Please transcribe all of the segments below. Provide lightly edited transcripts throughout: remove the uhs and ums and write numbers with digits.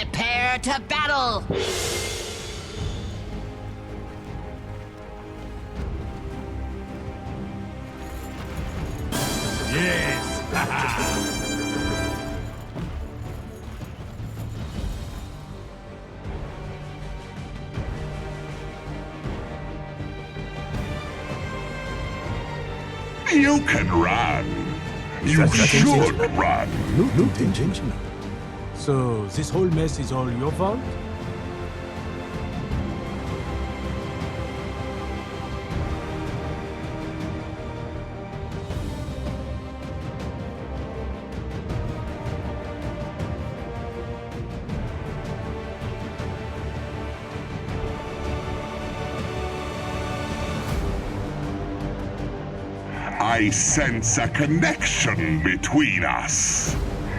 Prepare to battle! Yes! You can run. You should run. Looked intentional. So, this whole mess is all your fault? I sense a connection between us.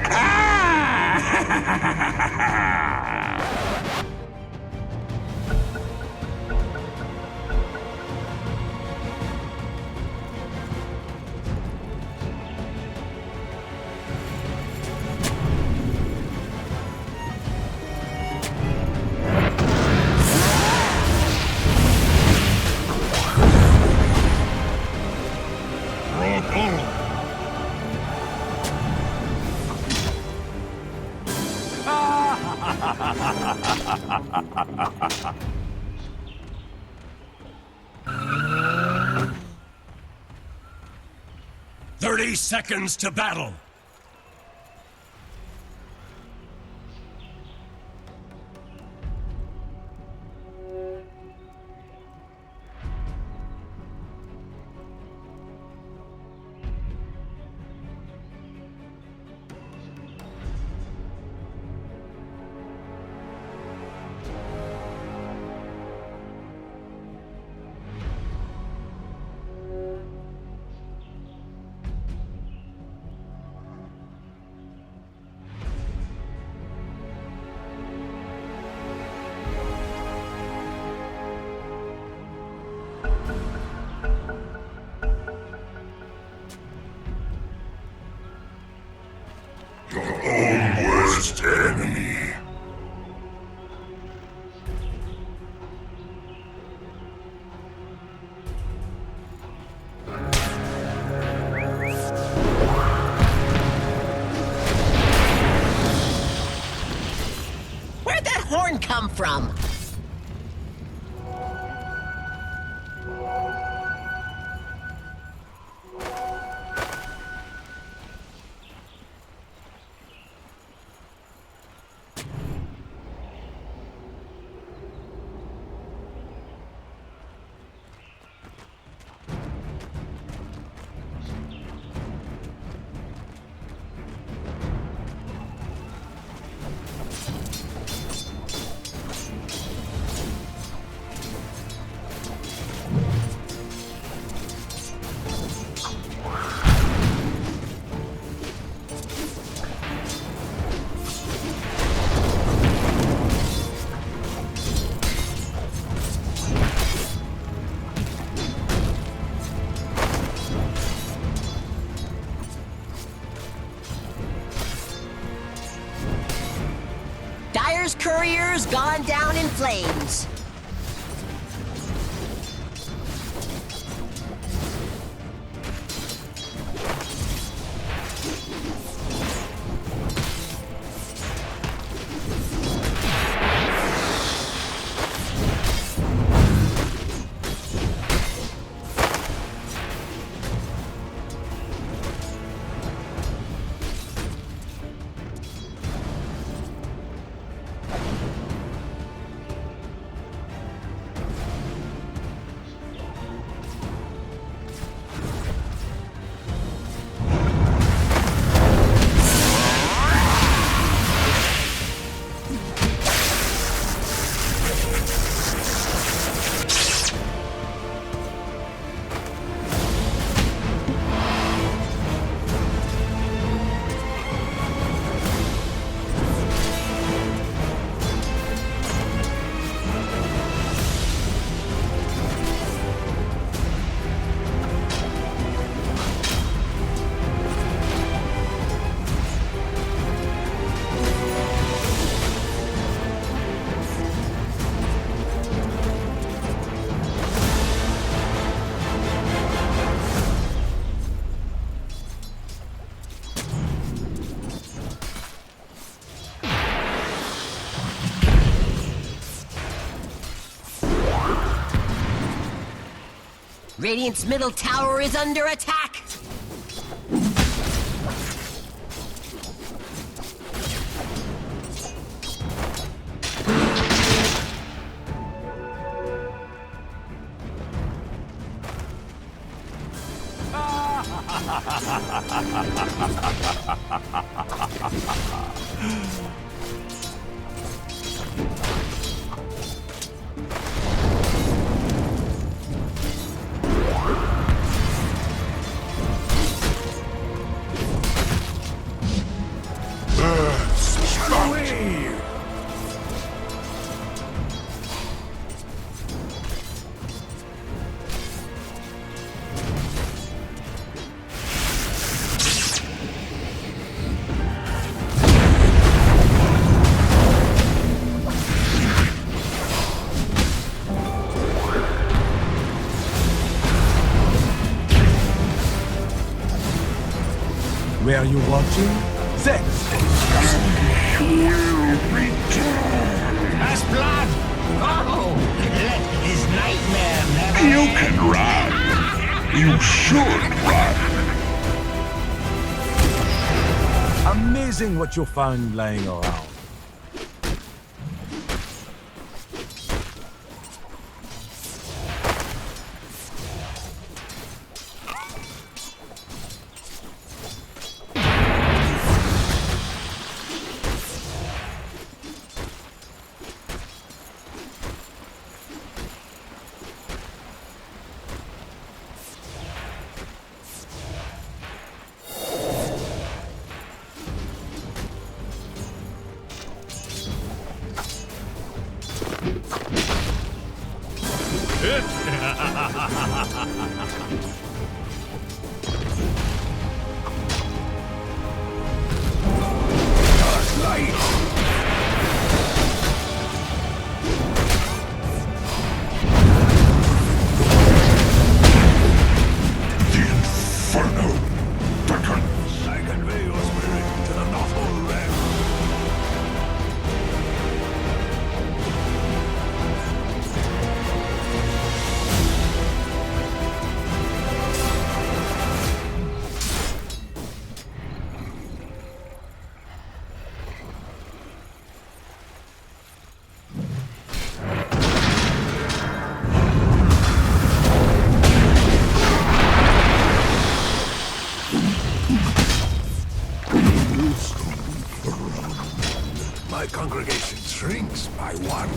Ah! Seconds to battle! Worst enemy. Where'd that horn come from? Dyer's courier's gone down in flames. Radiant's middle tower is under attack. Where are you watching? That That's blood! Oh! Let his nightmare never You end. can run. You should run. amazing what you find lying around. The inferno beckons. I convey your spirit to the Northern realm. My congregation shrinks by one.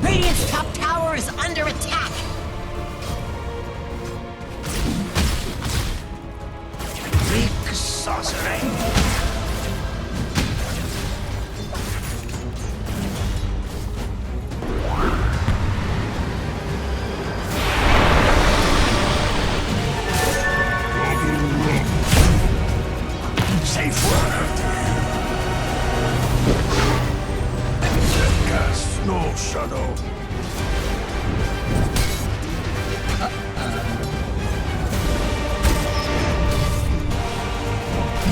Radiant's top tower is under attack. Greek sorcery. Safe word. Cast no shadow.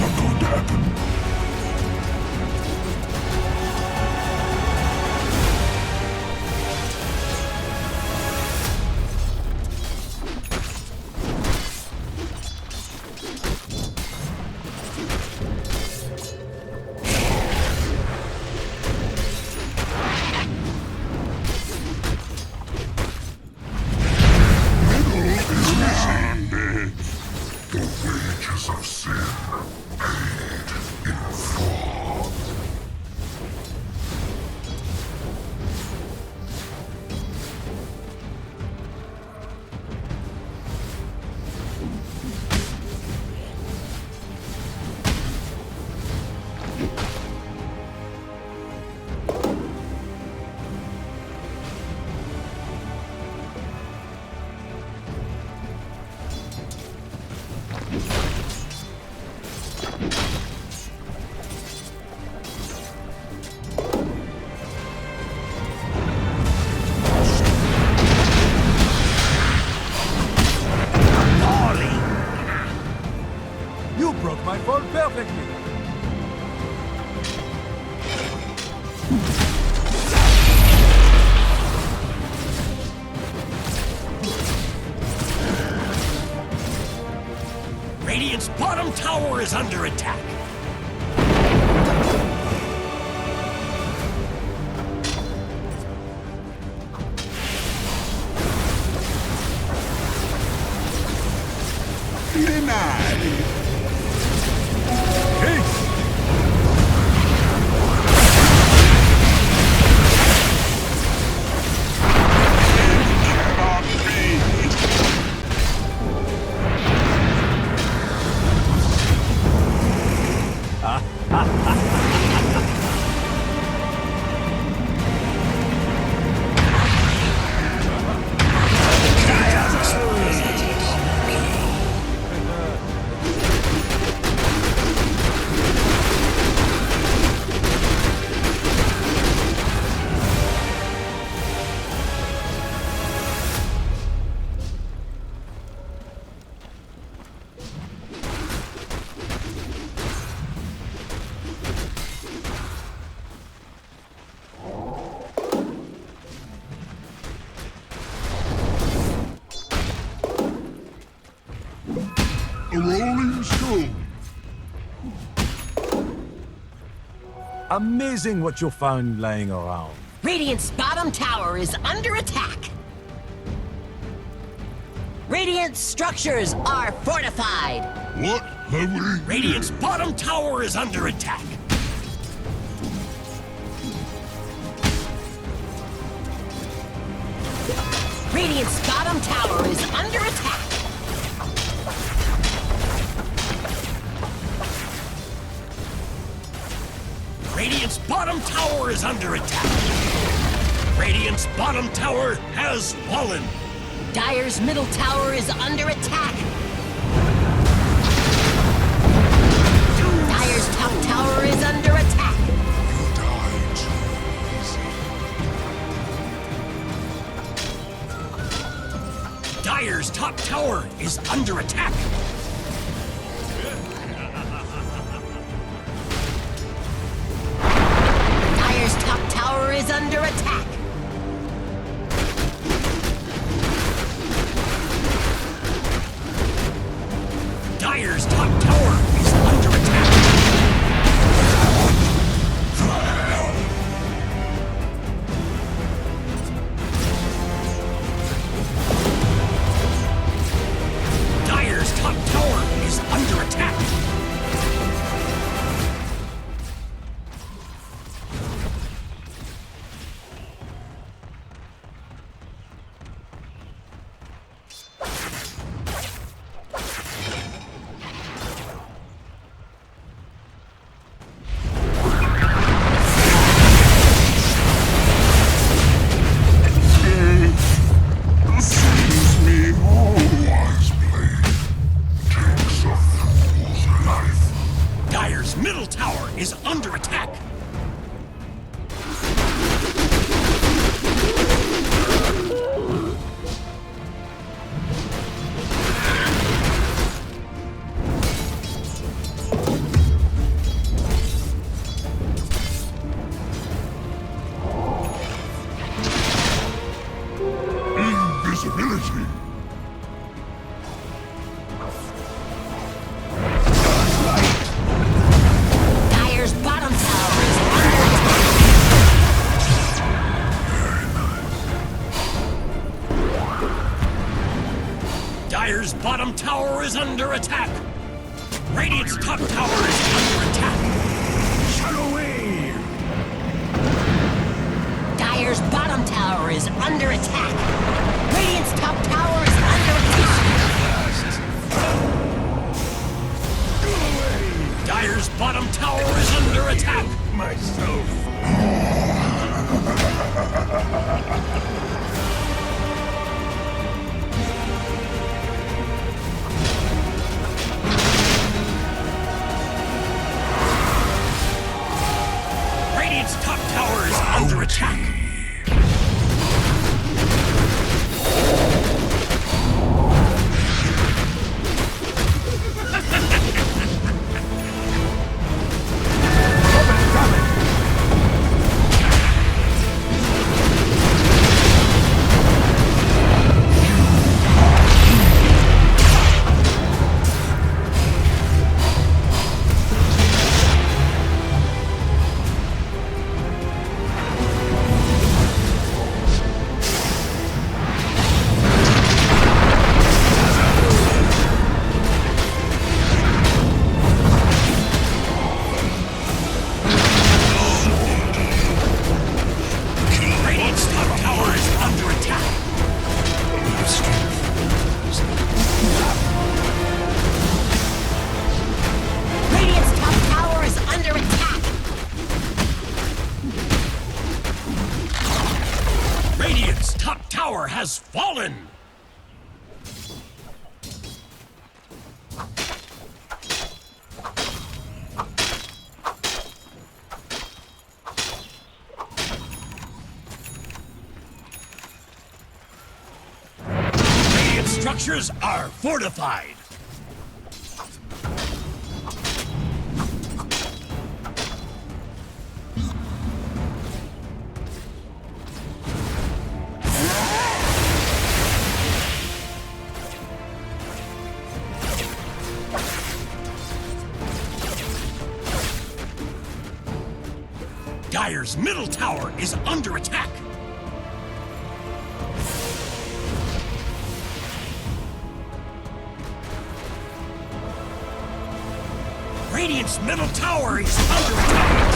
Not going to happen. tower is under attack. Denied. Cannot be. A rolling stone. Amazing what you found lying around. Radiant's bottom tower is under attack. Radiant structures are fortified. What have we? Radiant's bottom tower is under attack. Radiant's bottom tower is under attack. Radiant's bottom tower is under attack. Radiant's bottom tower has fallen. Dire's middle tower is under attack. Dire's top tower is under attack. Dire's top tower is under attack. Dire's top tower is under attack. Dire's top tower is under attack. Dire's top tower is under attack. Seems me all wise blade takes a fool's life. Dire's middle tower is under attack. Invisibility. Dire's bottom tower is under attack. Dire's bottom tower is under attack. Radiant's top tower is under attack. Shadow Wave! Dire's bottom tower is under attack. Radiant's top tower is under attack. Dire's bottom tower is under attack. Radiant's top tower is under attack. tower has fallen! Radiant structures are fortified. Dire's middle tower is under attack. Radiant's middle tower is under attack.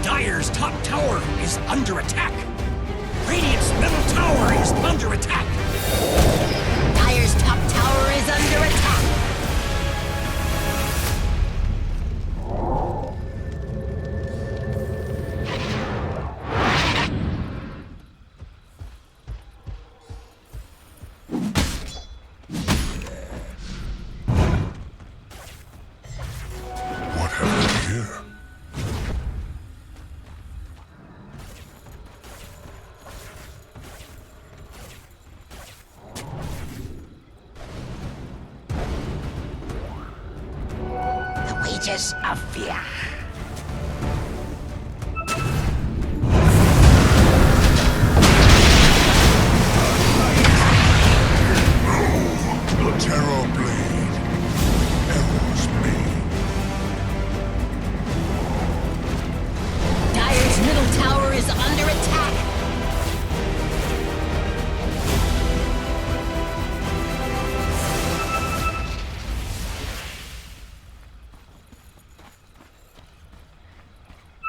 Dire's top tower is under attack. Radiant's middle tower is under attack. Dire's top tower is under attack. What have we here? The wages of fear. The terror blade arrows me. Dire's middle tower is under attack.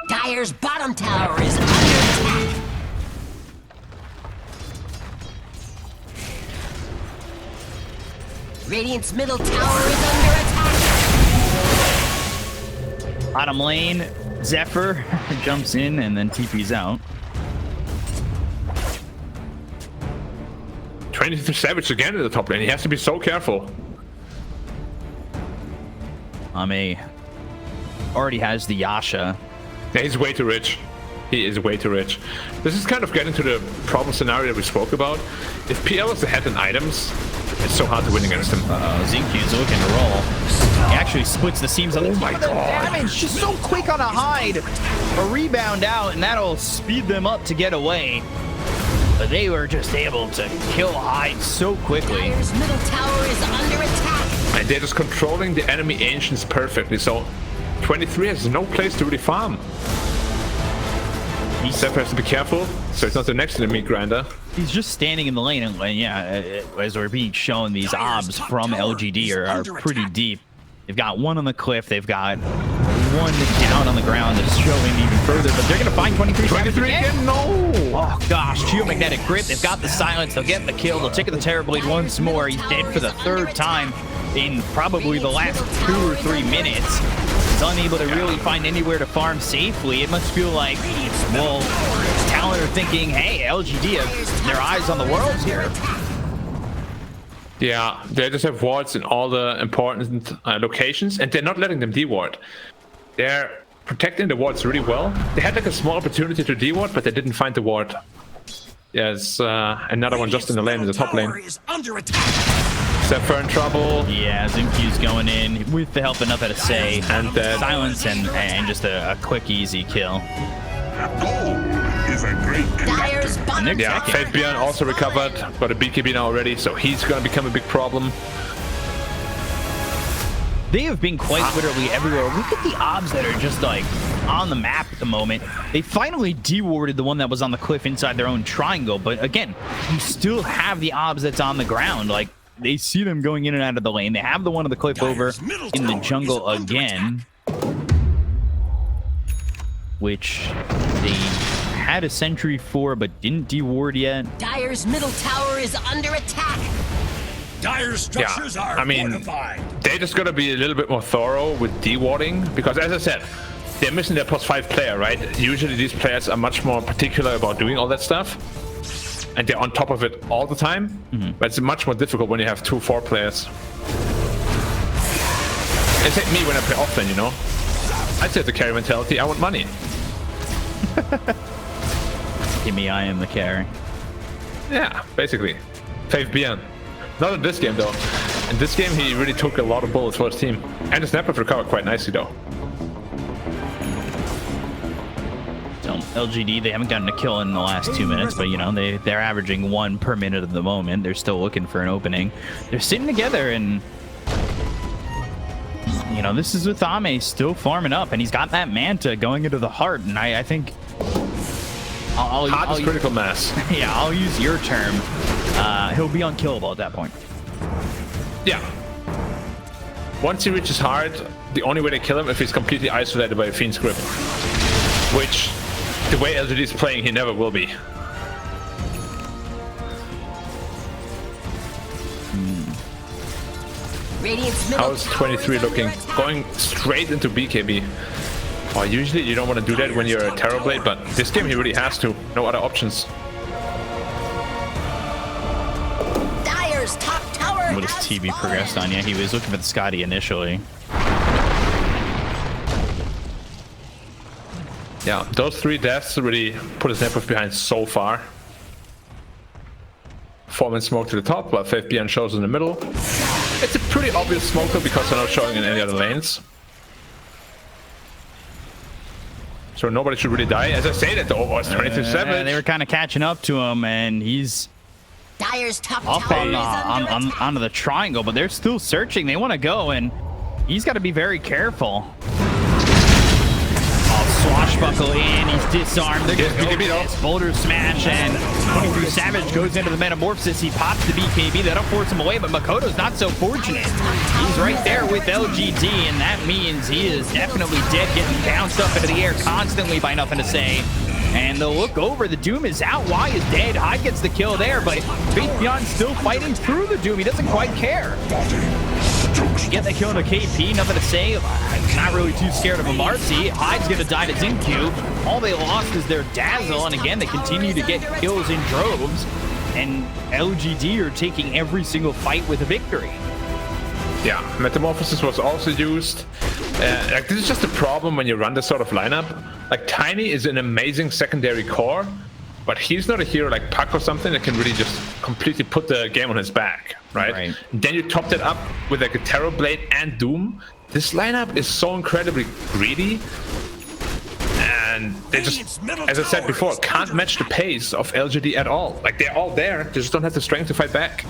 Dire's bottom tower is under attack. Radiant's middle tower is under attack. Bottom lane, Zephyr jumps in and then TP's out. 23 Savage again in the top lane. He has to be so careful. Ame already has the Yasha. Yeah, he's way too rich. He is way too rich. This is kind of getting to the problem scenario that we spoke about. If PL is ahead in items, it's so hard to win against him. Zinkyu's looking to roll. He actually splits the seams on the damage. Just so quick on a hide. A rebound out, and that'll speed them up to get away. But they were just able to kill Hyde so quickly. Dire's middle tower is under attack. And they're just controlling the enemy ancients perfectly. So 23 has no place to really farm. Zephyr has to be careful, so it's not the next enemy grinder. He's just standing in the lane, and yeah, as we're being shown, these obs from LGD are pretty deep. They've got one on the cliff, they've got one down on the ground that's showing even further, but they're going to find 23 again. No! Oh gosh, Geomagnetic Grip, they've got the silence, they'll get the kill, they'll take the Terrorblade once more. He's dead for the third time in probably the last 2 or 3 minutes. He's unable to really find anywhere to farm safely. It must feel like, well, Talon are thinking, hey, LGD have their eyes on the world here. Yeah, they just have wards in all the important locations, and they're not letting them deward. They're protecting the wards really well. They had like a small opportunity to deward, but they didn't find the ward. There's another one just in the lane, in the top lane. Zephyr in trouble. Yeah, Zinkyu's going in with the help of Nothing to Say. And silence and just a quick, easy kill. Is a great Dire's bottom Yeah, tower Fate Bjorn also recovered. Got a BKB now already, so he's gonna become a big problem. They have been quite literally everywhere. Look at the obs that are just like on the map at the moment. They finally dewarded the one that was on the cliff inside their own triangle, but again, you still have the obs that's on the ground. Like, they see them going in and out of the lane. They have the one on the cliff over in the jungle again, which they had a sentry for but didn't deward yet. Dire's middle tower is under attack. Dire's structures are fortified. They just gotta be a little bit more thorough with dewarding, because as I said, they're missing their +5 player, right? Usually these players are much more particular about doing all that stuff, and they're on top of it all the time. But it's much more difficult when you have 2 4 players. It's like me when I play often, you know. I still have the carry mentality. I want money. Give me, I am the carry. Yeah, basically. Faith Bjorn. Not in this game, though. In this game, he really took a lot of bullets for his team. And the snapper recovered quite nicely, though. So, LGD, they haven't gotten a kill in the last 2 minutes, but, you know, they're averaging 1 per minute at the moment. They're still looking for an opening. They're sitting together, and, you know, this is with Ame still farming up, and he's got that Manta going into the heart, and I think... Heart is critical mass. Yeah, I'll use your term. He'll be unkillable at that point. Yeah. Once he reaches hard, the only way to kill him if he's completely isolated by a Fiend's Grip. Which, the way LGD is playing, he never will be. How's 23 looking? Going straight into BKB. Oh, usually you don't want to do that when you're a Terrorblade, but this game he really has to. No other options. Dire's top tower. What has TB progressed on? Yeah, he was looking for the Scotty initially. Yeah, those 3 deaths really put his network behind so far. 4-man smoke to the top, while Faith Bjorn shows in the middle. It's a pretty obvious smoker because they're not showing in any other lanes. So nobody should really die. As I say that, though, it's 22 Savage. They were kind of catching up to him, and he's Dire's top up tower onto the triangle, but they're still searching. They want to go, and he's got to be very careful. Swashbuckle in, he's disarmed. They're going to go this boulder smash, and 23 Savage goes into the Metamorphosis. He pops the BKB. That'll force him away, but Makoto's not so fortunate. He's right there with LGD, and that means he is definitely dead, getting bounced up into the air constantly by Nothing to Say. And they'll look over. The Doom is out. Y is dead. Hyde gets the kill there, but Faith Bjorn's still fighting through the Doom. He doesn't quite care. Get the kill on the KP, Nothing to Say. Not really too scared of a Marcy. Hyde's gonna die to Zincu. All they lost is their Dazzle, and again, they continue to get kills in droves. And LGD are taking every single fight with a victory. Yeah, Metamorphosis was also used. Like, this is just a problem when you run this sort of lineup. Like, Tiny is an amazing secondary core, but he's not a hero like Puck or something that can really just completely put the game on his back, right? Then you top that up with like a Terrorblade and Doom. This lineup is so incredibly greedy, and they just, as I said before, can't match the pace of LGD at all. Like, they're all there, they just don't have the strength to fight back.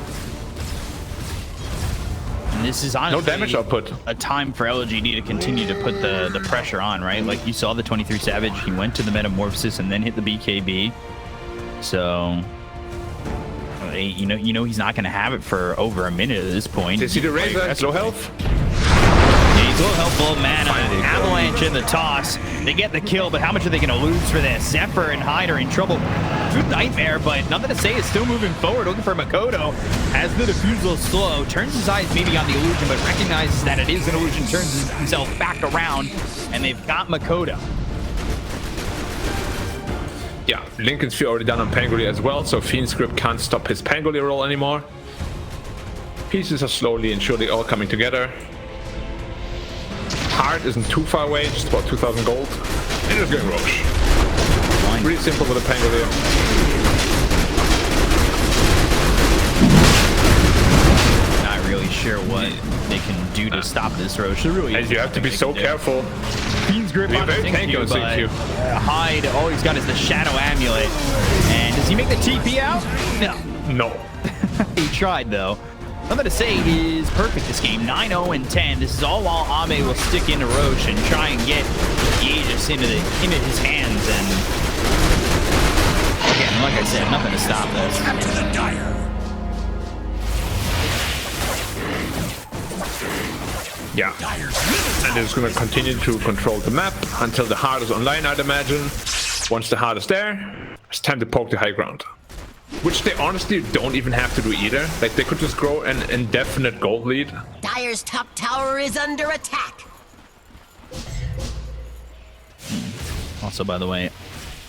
And this is honestly no damage output. A time for LGD to continue to put the pressure on, right? Like, you saw the 23 Savage, he went to the Metamorphosis and then hit the BKB. So, you know he's not going to have it for over a minute at this point. Did you see the Razor? That's low health. Yeah, he's low health, full mana. Avalanche in the toss. They get the kill, but how much are they going to lose for this? Zephyr and Hyde are in trouble. Good Nightmare, but Nothing to Say is still moving forward, looking for Makoto. As the defusal slow, turns his eyes maybe on the illusion, but recognizes that it is an illusion, turns himself back around, and they've got Makoto. Yeah, Lincoln's Fear already done on Pangolier as well, so Fiend's Grip can't stop his Pangolier roll anymore. Pieces are slowly and surely all coming together. Heart isn't too far away, just about 2,000 gold. And it's going Roche. Really simple with a Pangolier. Not really sure what they can do to stop this Roche. Really, and you have to be so careful. Fiend's Grip on Zincu, but Hyde, all he's got is the Shadow Amulet. And does he make the TP out? No. No. He tried, though. Nothing to say is perfect this game. 9-0-10. This is all while Ame will stick into Roche and try and get the Aegis into his hands. And again, like I said, nothing to stop this. Capture the Dire. Yeah. And it's going to continue to control the map until the heart is online, I'd imagine. Once the heart is there, it's time to poke the high ground. Which they honestly don't even have to do either. Like, they could just grow an indefinite gold lead. Dire's top tower is under attack. Also, by the way,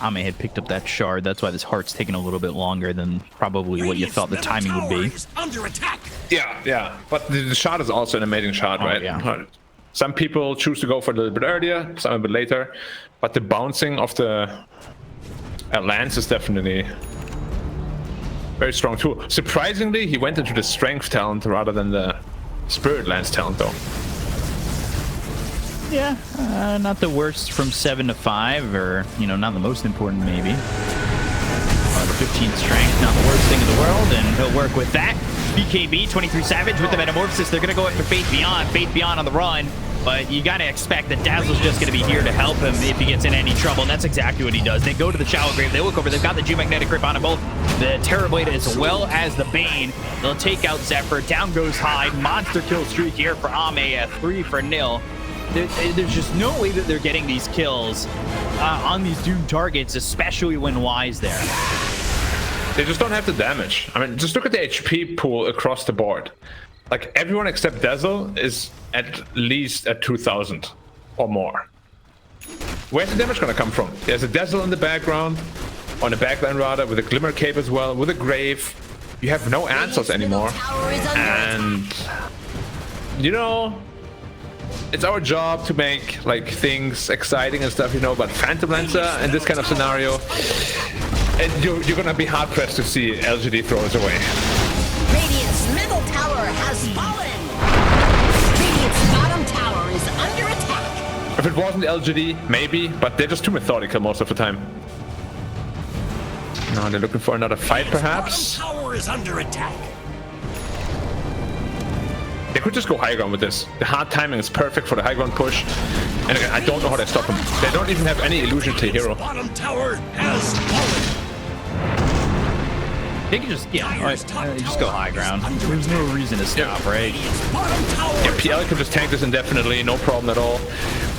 Ame had picked up that shard. That's why this heart's taking a little bit longer than probably what you thought the timing would be. Under attack. Yeah. But the shot is also an amazing shot, right? Yeah. Some people choose to go for a little bit earlier, some a bit later. But the bouncing of the lance is definitely very strong too. Surprisingly, he went into the strength talent rather than the spirit lance talent, though. Yeah, not the worst from 7 to 5, or, you know, not the most important maybe. The 15th strength, not the worst thing in the world, and he'll work with that. BKB, 23 Savage with the Metamorphosis. They're going to go after Faith Beyond on the run. But you got to expect that Dazzle's just going to be here to help him if he gets in any trouble, and that's exactly what he does. They go to the Shallow Grave, they look over, they've got the Geomagnetic Grip on them both, the Terrorblade as well as the Bane. They'll take out Zephyr, down goes Hyde, monster kill streak here for Ame at 3-0. There's just no way that they're getting these kills on these doomed targets, especially when Y's there. They just don't have the damage. I mean, just look at the HP pool across the board. Like, everyone except Dazzle is at least at 2,000 or more. Where's the damage gonna come from? There's a Dazzle in the background, on the backline rather, with a Glimmer Cape as well, with a Grave. You have no answers anymore. And, you know, it's our job to make, like, things exciting and stuff, you know, but Phantom Lancer in this kind of scenario, and you're gonna be hard-pressed to see LGD throw it away. Radiant's middle tower has fallen. Radiant's bottom tower is under attack. If it wasn't LGD, maybe, but they're just too methodical most of the time. Now they're looking for another fight, perhaps. Bottom tower is under attack. They could just go high ground with this. The hard timing is perfect for the high ground push. And again, I don't know how they stop them. They don't even have any illusion to hero. Bottom tower has fallen. They can just, just go high ground. There's no reason to stop, right? Yeah, PL can just tank this indefinitely, no problem at all.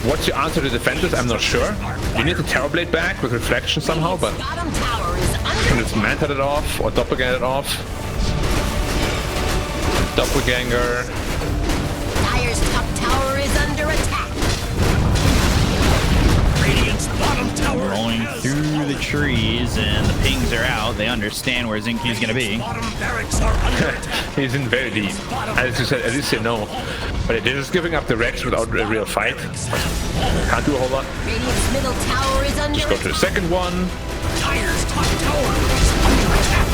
What's your answer to defenders? I'm not sure. You need the Terrorblade back with reflection somehow, but Bottom tower is under can just Manta it off or Doppelganger it off. Doppelganger. Dire's top tower is under attack. Radiant's bottom tower Rolling through the trees, and the pings are out. They understand where Zinky's going to be. bottom barracks are under attack. He's in very deep. As you said, at least they know. But they're just giving up the Rex without a real fight. Can't do a whole lot. Radiant's middle tower is under Just go to the second one. Dire's top tower is under attack.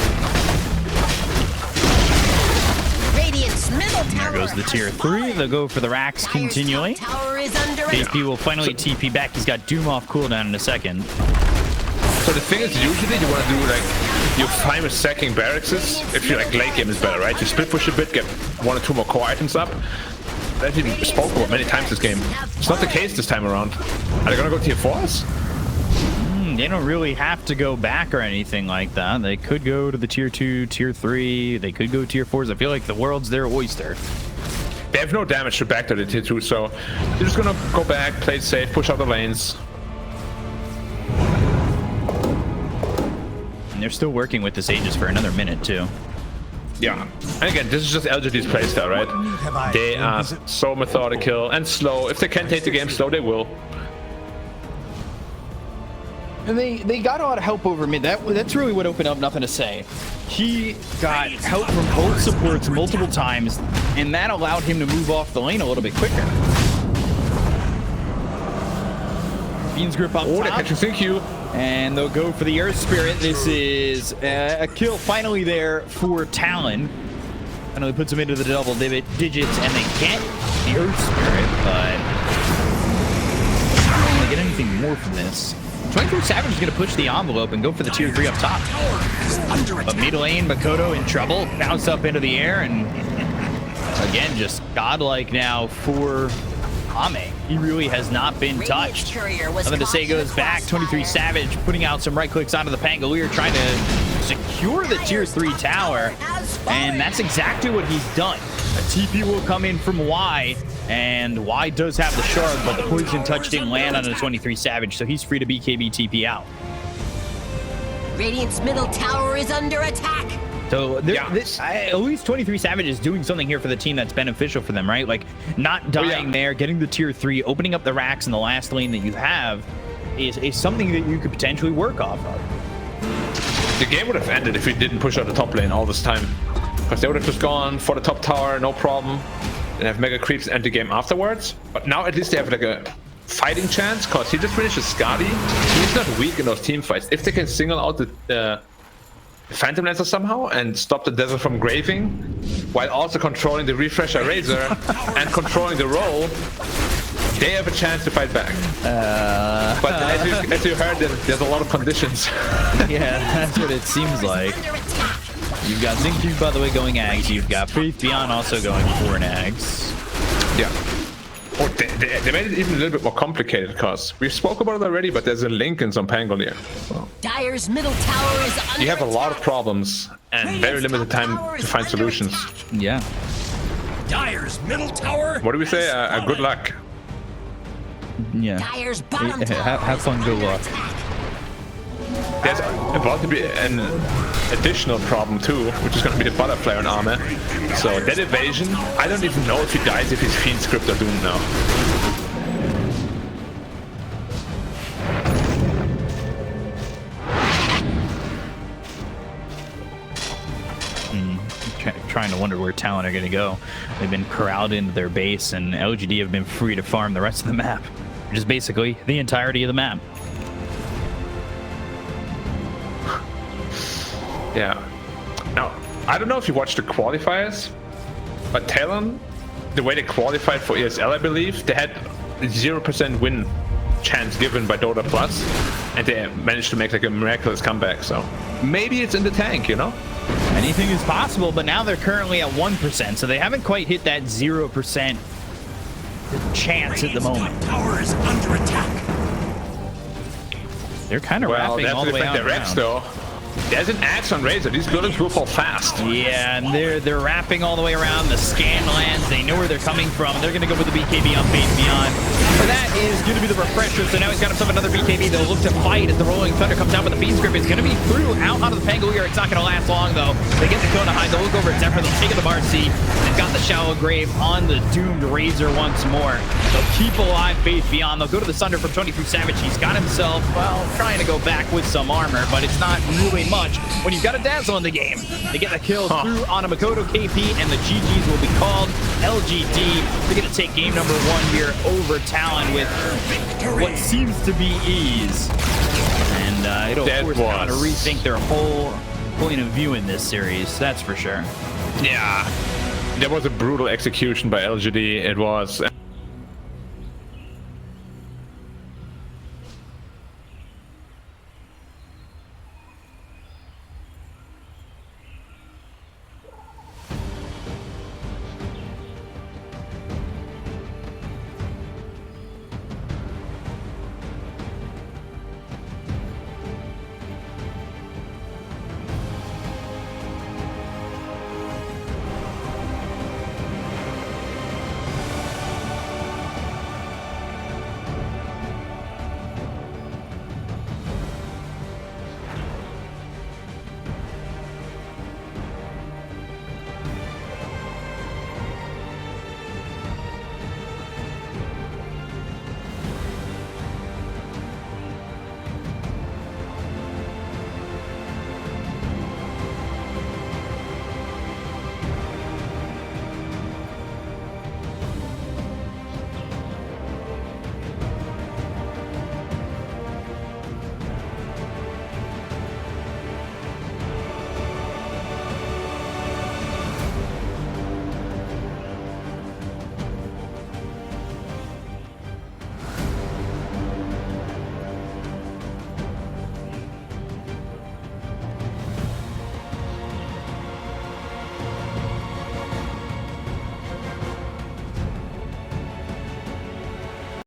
Radiant's middle tower. There goes the tier 3. They'll go for the racks continually. Tower is under attack. HP will finally TP back. He's got Doom off cooldown in a second. So the thing is, usually you want to do like your famous sacking barracks if you like late game is better, right? You split push a bit, get 1 or 2 more core items up. That we spoke about many times this game. It's not the case this time around. Are they gonna go tier 4s? They don't really have to go back or anything like that. They could go to the tier 2, tier 3. They could go tier 4s. I feel like the world's their oyster. They have no damage to back to the tier 2, so they're just gonna go back, play it safe, push out the lanes. And they're still working with this Aegis for another minute too. Yeah, and again, this is just LGD's playstyle, right? They are so methodical and slow. If they can take the game slow, they will. And they got a lot of help over mid. That's really what opened up Nothing to Say. He got help from both supports multiple times, and that allowed him to move off the lane a little bit quicker. Bean's grip up top. They're catching Q. And they'll go for the Earth Spirit. This is a kill finally there for Talon. Finally puts him into the double digits, and they get the Earth Spirit, but I don't really get anything more from this. 23 Savage is going to push the envelope and go for the tier 3 up top. But middle lane, Makoto in trouble. Bounced up into the air, and again, just godlike now for Ame. He really has not been touched. Nothing to say goes back. 23 Savage putting out some right clicks onto the Pangolier, trying to secure the tier 3 tower. And that's exactly what he's done. A TP will come in from Y, and Y does have the shard, but the poison touch didn't land on a 23 Savage, so he's free to BKB TP out. Radiant's middle tower is under attack. So at least 23 Savage is doing something here for the team that's beneficial for them, right? Like not dying there, getting the tier 3, opening up the racks in the last lane that you have is something that you could potentially work off of. The game would have ended if we didn't push out the top lane all this time. Because they would have just gone for the top tower, no problem. And have mega creeps end the game afterwards. But now at least they have like a fighting chance, because he just finishes Skadi. He's not weak in those team fights. If they can single out the Phantom Lancer somehow and stop the Desert from graving, while also controlling the Refresher Razor and controlling the roll, they have a chance to fight back. But as you heard, there's a lot of conditions. Yeah, that's what it seems like. You've got Zincu, by the way, going Ags. You've got Faith Beyond also going for an Ags. Yeah. Oh, they made it even a little bit more complicated, because we spoke about it already, but there's a link in some Pangolier. So Dire's middle tower is under you have a lot of attack. problems and very limited time to find solutions. Yeah. Dire's middle tower. What do we say? Good luck. Yeah. Dire's bottom tower Have fun, is good under luck. attack. There's about to be an additional problem too, which is going to be the butterfly on Armor. So that evasion, I don't even know if he dies if his Fiend script are doomed now. Trying to wonder where Talon are going to go. They've been corralled into their base, and LGD have been free to farm the rest of the map, which is basically the entirety of the map. Yeah. Now, I don't know if you watched the qualifiers, but Talon, the way they qualified for ESL, I believe, they had 0% win chance given by Dota Plus, and they managed to make like a miraculous comeback. So maybe it's in the tank, you know? Anything is possible, but now they're currently at 1%, so they haven't quite hit that 0% chance at the moment. Tower is under attack. They're kind of wrapping all the way out around. Though. There's an axe on Razor. These buildings will fall fast. Yeah, and they're wrapping all the way around the scan lands. They know where they're coming from. They're going to go with the BKB on Faith Beyond. So that is going to be the refresher. So now he's got himself another BKB. They'll look to fight as the Rolling Thunder comes out with the Fiend script. It's going to be through out onto the Pangolier. It's not going to last long, though. They get the Kona Hide. They'll look over at Zephyr. They'll take the Marcy. They've got the Shallow Grave on the doomed Razor once more. They'll keep alive Faith Beyond. They'll go to the Sunder from 23 Savage. He's got himself, well, trying to go back with some armor, but it's not really much when you've got a Dazzle in the game. They get the kill through on a Makoto KP, and the GGs will be called. LGD, they're going to take game number 1 here over Talon with what seems to be ease. And it'll force Talon to rethink their whole point of view in this series, that's for sure. Yeah. There was a brutal execution by LGD. It was